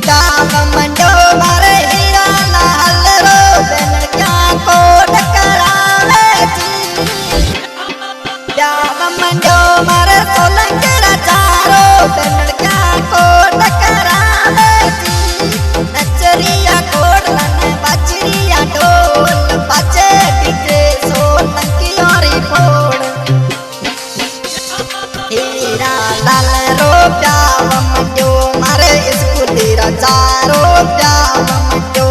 प्याव मंडो मारे हीरा लाल रो बेनड़िया कोट करावे जी। प्याव मंडो मारे सोलंकी राजा रो बेनड़िया कोट करावे जी। नचरिया कोट लन बजरिया ढोल बजे डीजे सोलंकी और फोड़। हीरा लाल रो प्याव मंडो मारे स्कूली राजा रो प्याव मंडो।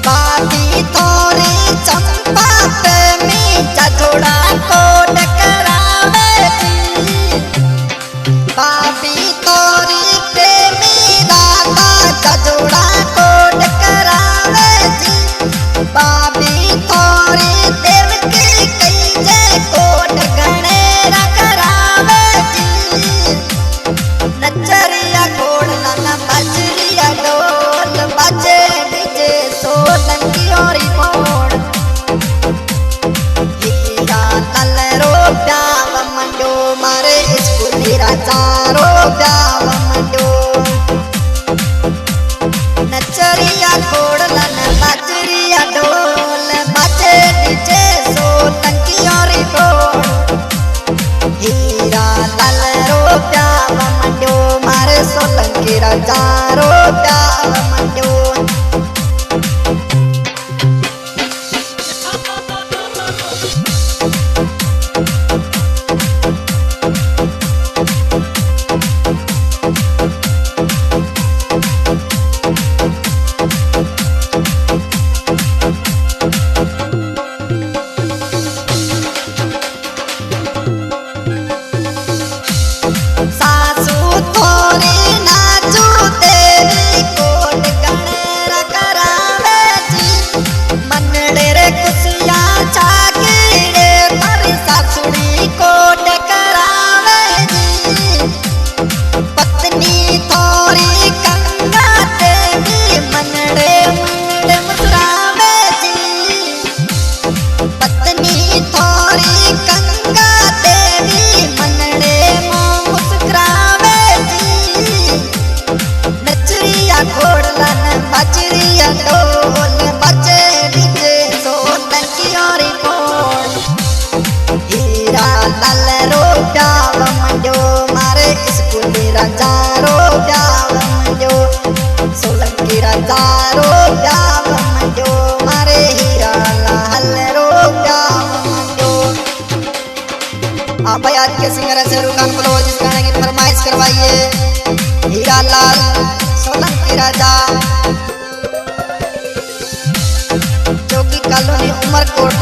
बाबी तोरी चंपा प्रेमी चचोड़ा कोट करावे जी। बाबी तोरी प्रेमी राधा चचोड़ा कोट करावे जी। बाबी तोरी देवकी कई जे कोट गणेरा करावे जी। नचरिया घोड़ लाना बजरिया ढोल बजे डीजे सोलंकी और फोड़। हीरा लाल रो प्याव मंडो मारे स्कूली राजा रो प्याव मंडो। नचरिया घोड़ लाना बजरिया ढोल बजे डीजे सोलंकी और फोड़। हीरा लाल रो प्याव मंडो मारे सोलंकी राजा रो प्याव मंडो। सासू थोरी नाचू तेरी कोट गणेरा करावे जी। मनड़े रे कुसिया छाकीड़े तारी सासुड़ी कोट करावे जी। पत्नी थोरी गंगा देवी मनड़े मनड़े मुस्कुरावे जी। पत्नी थोरी गंगा देवी मनड़े मुस्कुरावे जी। नचरिया घोड़ लन बजरिया ढोल बजे डीजे सोलंकी और फोड़। हीरा लाल रो प्याव मंडो मारे स्कूली राजा रो प्याव मंडो। सोलंकी राजा रो प्याव मंडो मारे हीरा लाल रो प्याव मंडो। आप आज के सिंगर से रुकान बोलो जिस गाने की फरमाइश करवाइए। हीरा लाल सोलंकी राजा जोगी कॉलोनी उमरकोट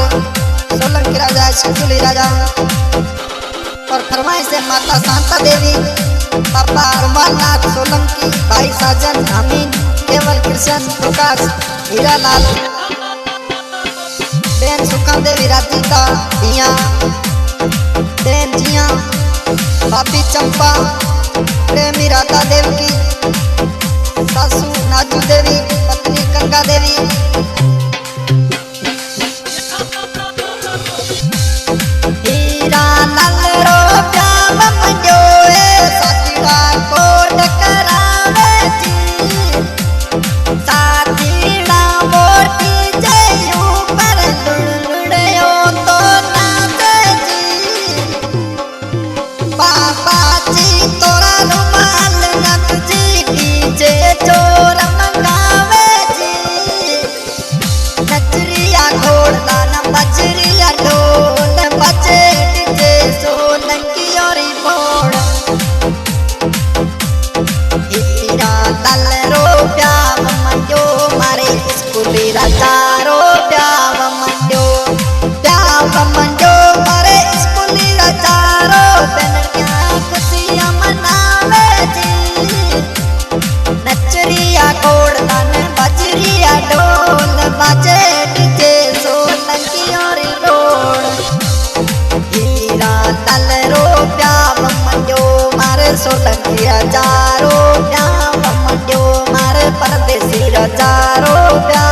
सोलंकी राजा स्कूली राजा। और फरमाइश है माता शांता देवी पापा रुमालनाथ सोलंकी भाई साजन अमीन केवल कृष्ण प्रकाश हीरा लाल बेन सुखा देवी राधिका धिया बेन जिया भाभी चंपा प्रेमी राधा देव की सासू नाजू देवी पत्नी गंगा देवी। हीरा लाल रो प्याव मंडो साथीड़ा कोट करावे जी। साथीड़ा मोटी जयू पर लुड़यो तो नाचे जी। पापा जी तोरा रुमाल नक जी डीजे चोर मंगावे स्कूली राजारो प्याव मंडो मारे स्कूली राजारो बेनड़िया खुशियां मनावे जी नचरिया कोड़दान बजरिया ढोल बाजे डीजे सोलंकी और ढोल हीरा तल रो प्याव मंडो मारे सोलंकी राजारो प्याव मंडो मारे परदेसी राजारो प्याव